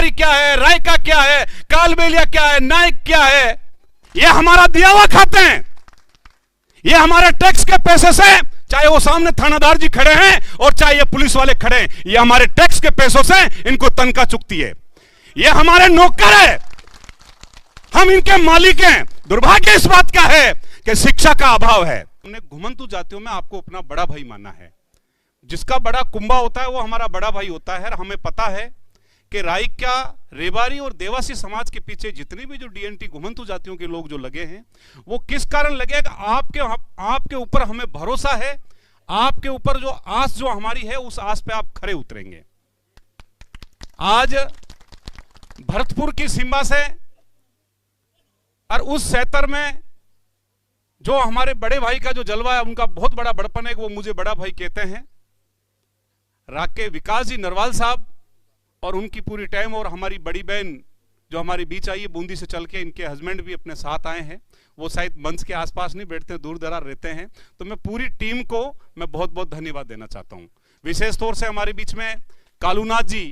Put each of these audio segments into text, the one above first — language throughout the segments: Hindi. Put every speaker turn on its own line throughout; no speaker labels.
रेवारी क्या है, रायका क्या है, कालबेलिया क्या है, नायक क्या है, ये हमारा दिया हुआ खाते हैं। ये हमारे टैक्स के पैसे से, चाहे वो सामने थानादार जी खड़े हैं और चाहे ये पुलिस वाले खड़े हैं, ये हमारे टैक्स के पैसों से इनको तनख्वाह चुकती है। ये हमारे नौकर है, हम इनके मालिक हैं। दुर्भाग्य इस बात का है कि शिक्षा का अभाव है। हमने घुमंतु जातियों में आपको अपना बड़ा भाई माना है। जिसका बड़ा कुंभा होता है वो हमारा बड़ा भाई होता है। हमें पता है कि रायका, रेवारी और देवासी समाज के पीछे जितने भी जो डीएनटी घुमंतु जातियों के लोग जो लगे हैं, वो किस कारण लगे? आपके ऊपर हमें भरोसा है, आपके ऊपर जो आस जो हमारी है, उस आस पे आप खरे उतरेंगे। आज भरतपुर की सीमा से और उस सेतर में जो हमारे बड़े भाई का जो जलवा है, उनका बहुत बड़ा बड़पन है, वो मुझे बड़ा भाई कहते हैं। राके विकास जी नरवाल साहब और उनकी पूरी टाइम, और हमारी बड़ी बहन जो हमारे बीच आई है बूंदी से चल के, इनके हस्बैंड भी अपने साथ आए हैं। वो शायद मंच के आसपास नहीं बैठते, दूर दरार रहते हैं। तो मैं पूरी टीम को मैं बहुत बहुत धन्यवाद देना चाहता हूं। विशेष तौर से हमारे बीच में कालूनाथ जी,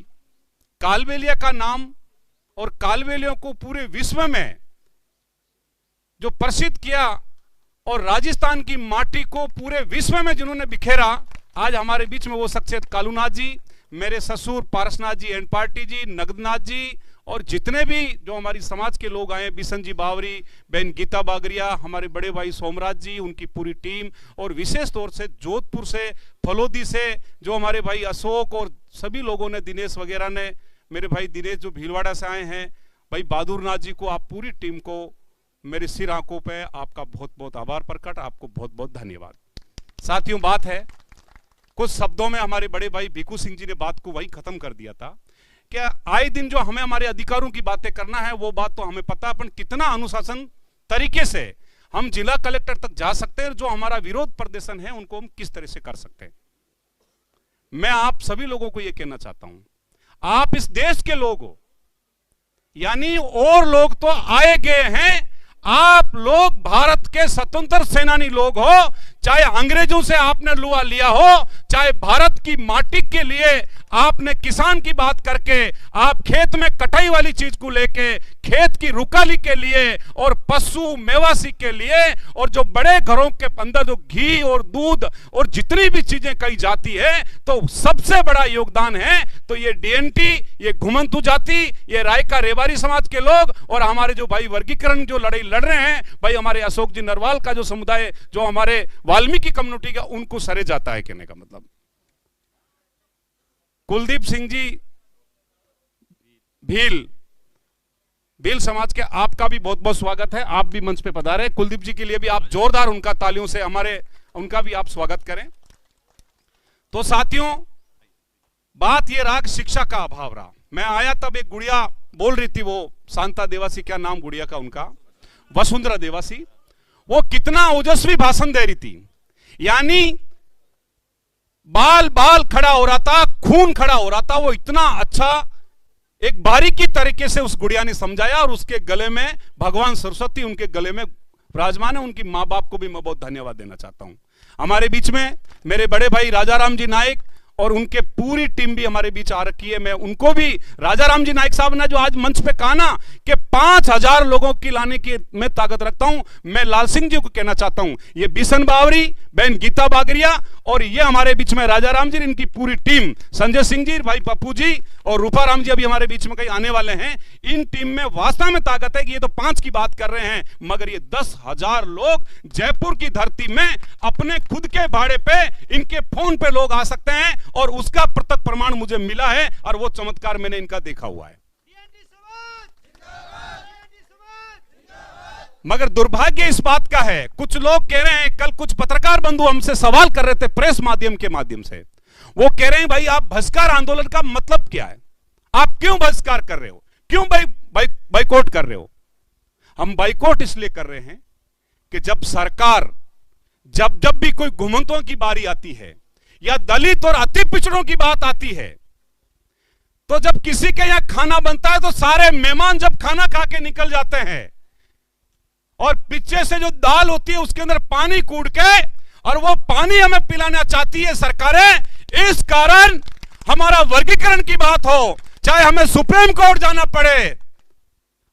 कालबेलिया का नाम और कालबेलियों को पूरे विश्व में जो प्रसिद्ध किया और राजस्थान की माटी को पूरे विश्व में जिन्होंने बिखेरा, आज हमारे बीच में वो शख्सियत कालूनाथ जी, मेरे ससुर पारसनाथ जी, एंड पार्टी जी, नगदनाथ जी और जितने भी जो हमारी समाज के लोग आए, बिशन जी बावरी, बहन गीता बागरिया, हमारे बड़े भाई सोमराज जी, उनकी पूरी टीम, और विशेष तौर से जोधपुर से, फलोदी से जो हमारे भाई अशोक और सभी लोगों ने, दिनेश वगैरह ने, मेरे भाई दिनेश जो भीलवाड़ा से आए हैं, भाई बहादुर नाथ जी को, आप पूरी टीम को मेरे सिर आंखों पे आपका बहुत बहुत आभार प्रकट, आपको बहुत बहुत धन्यवाद। साथियों, बात है कुछ शब्दों में, हमारे बड़े भाई भिखू सिंह जी ने बात को वही खत्म कर दिया था कि आए दिन जो हमें हमारे अधिकारों की बातें करना है, वो बात तो हमें पता है, अपन कितना अनुशासन तरीके से हम जिला कलेक्टर तक जा सकते हैं, जो हमारा विरोध प्रदर्शन है उनको हम किस तरह से कर सकते हैं। मैं आप सभी लोगों को यह कहना चाहता हूं, आप इस देश के लोग हो, यानी और लोग तो आए गए हैं, आप लोग भारत के स्वतंत्र सेनानी लोग हो। चाहे अंग्रेजों से आपने लुआ लिया हो, चाहे भारत की माटी के लिए आपने किसान की बात करके, आप खेत में कटाई वाली चीज को लेके, खेत की रुकाली के लिए और पशु मेवासी के लिए, और जो बड़े घरों के अंदर जो घी और दूध और जितनी भी चीजें कही जाती है, तो सबसे बड़ा योगदान है तो ये डीएनटी, ये घुमंतु जाति, ये रायका रेवारी समाज के लोग, और हमारे जो भाई वर्गीकरण जो लड़ाई लड़ रहे हैं, भाई हमारे अशोक जी नरवाल का जो समुदाय, जो हमारे वाल्मीकि कम्युनिटी का, उनको सरे जाता है। कहने का मतलब, कुलदीप सिंह जी भील समाज के, आपका भी बहुत बहुत स्वागत है। आप भी मंच पे पधारे। कुलदीप जी के लिए भी आप जोरदार उनका तालियों से उनका भी आप स्वागत करें। तो साथियों, बात ये रहा, शिक्षा का अभाव रहा। मैं आया तब एक गुड़िया बोल रही थी, वो शांता देवासी, क्या नाम गुड़िया का उनका, वसुंधरा देवासी, वो कितना ओजस्वी भाषण दे रही थी। यानी बाल बाल खड़ा हो रहा था, खून खड़ा हो रहा था। वो इतना अच्छा एक बारीकी तरीके से उस गुड़िया ने समझाया, और उसके गले में भगवान सरस्वती उनके गले में विराजमान है। उनकी मां बाप को भी मैं बहुत धन्यवाद देना चाहता हूं। हमारे बीच में मेरे बड़े भाई राजाराम जी नायक और उनके पूरी टीम भी हमारे बीच आ रखी है। मैं उनको भी, राजाराम जी नायक साहब ने जो आज मंच पे कहा ना कि 5000 लोगों की लाने की मैं ताकत रखता हूं, मैं लाल सिंह जी को कहना चाहता हूं, ये बिशन बावरी, बहन गीता बागरिया और ये हमारे बीच में राजाराम जी, इनकी पूरी टीम, संजय सिंह जी, भाई पप्पू जी और रूपाराम जी अभी हमारे बीच में कहीं आने वाले हैं। इन टीम में वास्तव में ताकत है कि ये तो 5 की बात कर रहे हैं, मगर ये 10,000 लोग जयपुर की धरती में अपने खुद के भाड़े पे, इनके फोन पे लोग आ सकते हैं, और उसका प्रत्यक्ष प्रमाण मुझे मिला है, और वो चमत्कार मैंने इनका देखा हुआ है। मगर दुर्भाग्य इस बात का है, कुछ लोग कह रहे हैं, कल कुछ पत्रकार बंधु हमसे सवाल कर रहे थे प्रेस माध्यम के माध्यम से, वो कह रहे हैं भाई आप बहिष्कार आंदोलन का मतलब क्या है, आप क्यों बहिष्कार कर रहे हो, क्यों बाइकआउट कर रहे हो। हम बाइकआउट इसलिए कर रहे हैं कि जब सरकार, जब भी कोई घुमंतुओं की बारी आती है या दलित और अति पिछड़ों की बात आती है, तो जब किसी के यहां खाना बनता है तो सारे मेहमान जब खाना खा के निकल जाते हैं, और पीछे से जो दाल होती है उसके अंदर पानी कूट के, और वो पानी हमें पिलाना चाहती है सरकारें। इस कारण हमारा वर्गीकरण की बात हो, चाहे हमें सुप्रीम कोर्ट जाना पड़े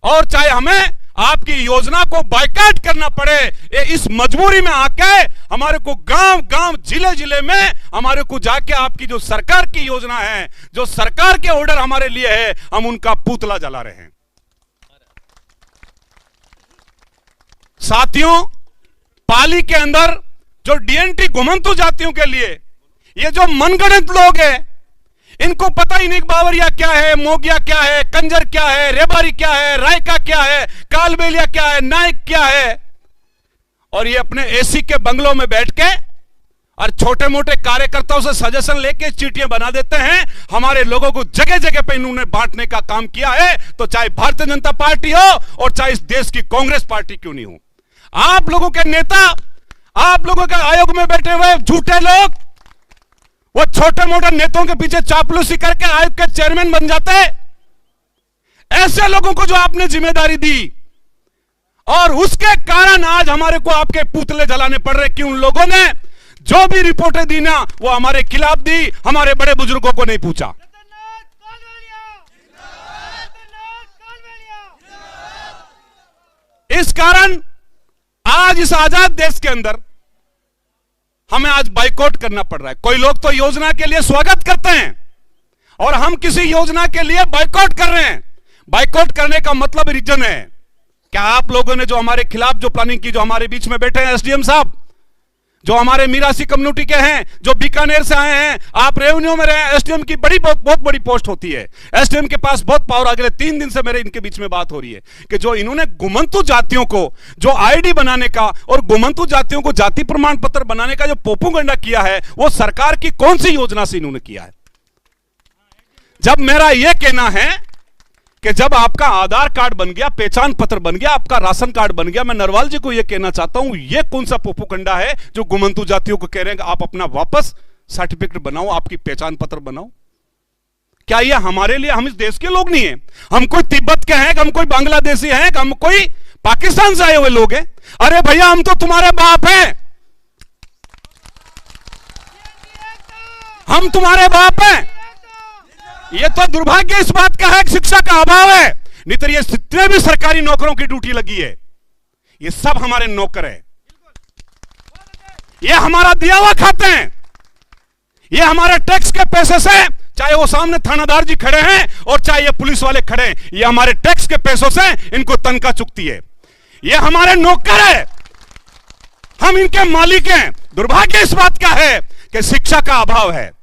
और चाहे हमें आपकी योजना को बायकॉट करना पड़े, इस मजबूरी में आके हमारे को गांव गांव जिले जिले में हमारे को जाके आपकी जो सरकार की योजना है, जो सरकार के ऑर्डर हमारे लिए है, हम उनका पुतला जला रहे हैं। साथियों, पाली के अंदर जो डीएनटी घुमंतु जातियों के लिए ये जो मनगढ़ंत लोग हैं, इनको पता ही नहीं बावरिया क्या है, मोगिया क्या है, कंजर क्या है, रेबारी क्या है, रायका क्या है, कालबेलिया क्या है, नायक क्या है, और ये अपने एसी के बंगलों में बैठ के और छोटे मोटे कार्यकर्ताओं से सजेशन लेके चीटियां बना देते हैं। हमारे लोगों को जगह जगह पे इन्होंने बांटने का काम किया है, तो चाहे भारतीय जनता पार्टी हो और चाहे इस देश की कांग्रेस पार्टी क्यों नहीं हो। आप लोगों के नेता, आप लोगों के आयोग में बैठे हुए झूठे लोग, वो छोटे मोटे नेताओं के पीछे चापलूसी करके आयोग के चेयरमैन बन जाते हैं। ऐसे लोगों को जो आपने जिम्मेदारी दी, और उसके कारण आज हमारे को आपके पुतले जलाने पड़ रहे कि उन लोगों ने जो भी रिपोर्टें दी ना, वो हमारे खिलाफ दी, हमारे बड़े बुजुर्गों को नहीं पूछा। इस कारण आज इस आजाद देश के अंदर हमें आज बाइकआउट करना पड़ रहा है। कोई लोग तो योजना के लिए स्वागत करते हैं और हम किसी योजना के लिए बाइकआउट कर रहे हैं। बाइकआउट करने का मतलब रीजन है, क्या आप लोगों ने जो हमारे खिलाफ जो प्लानिंग की, जो हमारे बीच में बैठे हैं एसडीएम साहब, जो हमारे मीरासी कम्युनिटी के हैं, जो बीकानेर से आए हैं, आप रेवेन्यू में रहे, एसडीएम की बहुत बड़ी पोस्ट होती है, एसडीएम के पास बहुत पावर। अगले 3 दिन से मेरे इनके बीच में बात हो रही है कि जो इन्होंने गुमंतु जातियों को जो आईडी बनाने का और गुमंतु जातियों को जाति प्रमाण पत्र बनाने का जो पोपुगंडा किया है, वो सरकार की कौन सी योजना से इन्होंने किया है। जब मेरा यह कहना है कि जब आपका आधार कार्ड बन गया, पहचान पत्र बन गया, आपका राशन कार्ड बन गया, मैं नरवाल जी को यह कहना चाहता हूं, यह कौन सा पोपुगंडा है जो गुमंतु जातियों को कह रहे हैं आप अपना वापस सर्टिफिकेट बनाओ, आपकी पहचान पत्र बनाओ। क्या यह हमारे लिए, हम इस देश के लोग नहीं है, हम कोई तिब्बत के हैं, हम कोई बांग्लादेशी हैं, हम कोई पाकिस्तान से आए हुए लोग हैं। अरे भैया, हम तो तुम्हारे बाप हैं, हम तुम्हारे बाप हैं। ये तो दुर्भाग्य इस बात का है कि शिक्षा का अभाव है, नहीं तो ये जितने भी सरकारी नौकरों की ड्यूटी लगी है, ये सब हमारे नौकर है, ये हमारा दिया हुआ खाते हैं, ये हमारे टैक्स के पैसे से, चाहे वो सामने थानादार जी खड़े हैं और चाहे ये पुलिस वाले खड़े हैं, ये हमारे टैक्स के पैसों से इनको तनख्वाह चुकती है, ये हमारे नौकर है, हम इनके मालिक हैं। दुर्भाग्य इस बात का है कि शिक्षा का अभाव है,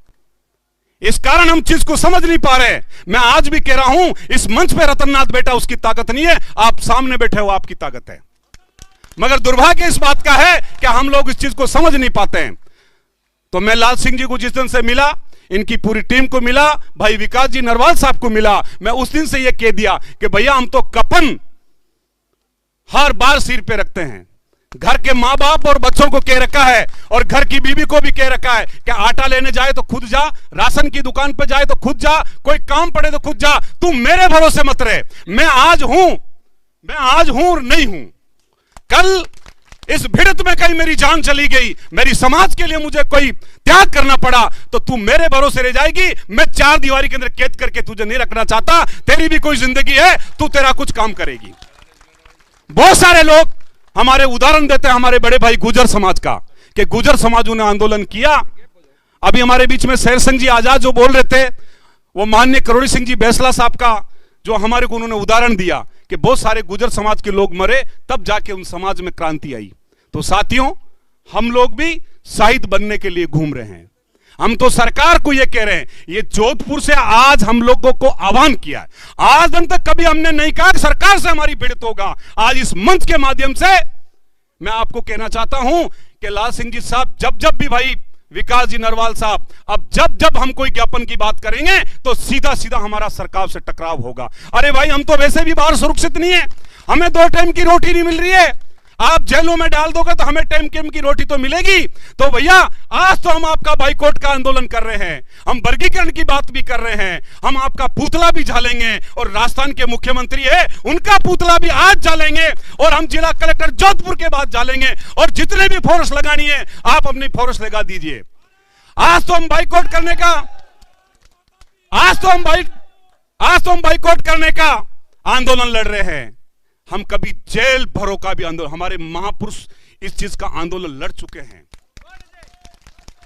इस कारण हम चीज को समझ नहीं पा रहे। मैं आज भी कह रहा हूं, इस मंच पे रतननाथ बेटा उसकी ताकत नहीं है, आप सामने बैठे हो आपकी ताकत है, मगर दुर्भाग्य इस बात का है कि हम लोग इस चीज को समझ नहीं पाते हैं। तो मैं लाल सिंह जी को जिस दिन से मिला, इनकी पूरी टीम को मिला, भाई विकास जी नरवाल साहब को मिला, मैं उस दिन से यह कह दिया कि भैया हम तो कफन हर बार सिर पे रखते हैं, घर के मां बाप और बच्चों को कह रखा है और घर की बीवी को भी कह रखा है कि आटा लेने जाए तो खुद जा, राशन की दुकान पर जाए तो खुद जा, कोई काम पड़े तो खुद जा, तू मेरे भरोसे मत रहे। मैं आज हूं और नहीं हूं, कल इस भिड़त में कहीं मेरी जान चली गई, मेरी समाज के लिए मुझे कोई त्याग करना पड़ा, तो तू मेरे भरोसे रह जाएगी। मैं 4 दीवारी के अंदर कैद करके तुझे नहीं रखना चाहता, तेरी भी कोई जिंदगी है, तू तेरा कुछ काम करेगी। बहुत सारे लोग हमारे उदाहरण देते हैं, हमारे बड़े भाई गुजर समाज का, कि गुजर समाजों ने आंदोलन किया। अभी हमारे बीच में शेर सिंह जी आजाद जो बोल रहे थे, वो माननीय करोड़ी सिंह जी बैसला साहब का जो हमारे को उन्होंने उदाहरण दिया कि बहुत सारे गुजर समाज के लोग मरे, तब जाके उन समाज में क्रांति आई। तो साथियों, हम लोग भी शहीद बनने के लिए घूम रहे हैं। हम तो सरकार को यह कह रहे हैं, ये जोधपुर से आज हम लोगों को आह्वान किया है, आज दिन तक कभी हमने नहीं कहा कि सरकार से हमारी भिड़ंत होगा। आज इस मंच के माध्यम से मैं आपको कहना चाहता हूं कि लाल सिंह जी साहब, जब भी भाई विकास जी नरवाल साहब, अब जब हम कोई ज्ञापन की बात करेंगे तो सीधा सीधा हमारा सरकार से टकराव होगा। अरे भाई, हम तो वैसे भी बाहर सुरक्षित नहीं है, हमें 2 टाइम की रोटी नहीं मिल रही है, आप जेलों में डाल दोगे तो हमें टाइम की रोटी तो मिलेगी। तो भैया, आज तो हम आपका बाइकआउट का आंदोलन कर रहे हैं, हम वर्गीकरण की बात भी कर रहे हैं, हम आपका पुतला भी झालेंगे, और राजस्थान के मुख्यमंत्री है उनका पुतला भी आज झालेंगे, और हम जिला कलेक्टर जोधपुर के बाद झालेंगे, और जितने भी फोर्स लगानी है आप अपनी फोर्स लगा दीजिए। आज तो हम बाइकआउट करने का, आज तो हम बाइकआउट करने का आंदोलन लड़ रहे हैं, हम कभी जेल भरो का भी आंदोलन, हमारे महापुरुष इस चीज का आंदोलन लड़ चुके हैं।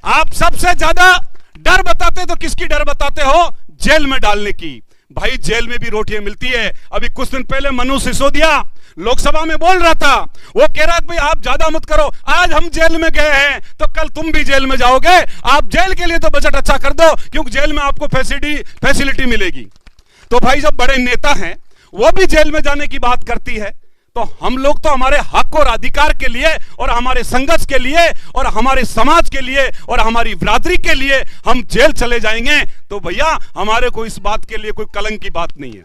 आप सबसे ज्यादा डर बताते तो किसकी डर बताते हो? जेल में डालने की। भाई जेल में भी रोटियां मिलती है। अभी कुछ दिन पहले मनीष सिसोदिया लोकसभा में बोल रहा था, वो कह रहा भाई आप ज्यादा मत करो, आज हम जेल में गए हैं तो कल तुम भी जेल में जाओगे, आप जेल के लिए तो बजट अच्छा कर दो क्योंकि जेल में आपको फैसिलिटी मिलेगी। तो भाई जब बड़े नेता हैं वो भी जेल में जाने की बात करती है, तो हम लोग तो हमारे हक और अधिकार के लिए और हमारे संघर्ष के लिए और हमारे समाज के लिए और हमारी बिरादरी के लिए हम जेल चले जाएंगे, तो भैया हमारे को इस बात के लिए कोई कलंक की बात नहीं है।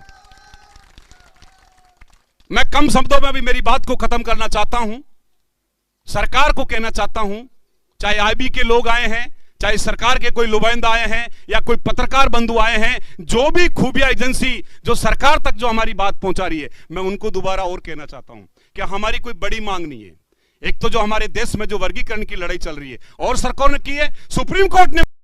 मैं कम शब्दों में भी मेरी बात को खत्म करना चाहता हूं। सरकार को कहना चाहता हूं, चाहे आईबी के लोग आए हैं, चाहे सरकार के कोई नुमाइंदा आए हैं या कोई पत्रकार बंधु आए हैं, जो भी खुफिया एजेंसी जो सरकार तक जो हमारी बात पहुंचा रही है, मैं उनको दोबारा और कहना चाहता हूं कि हमारी कोई बड़ी मांग नहीं है। एक तो जो हमारे देश में जो वर्गीकरण की लड़ाई चल रही है और सरकार ने की है, सुप्रीम कोर्ट ने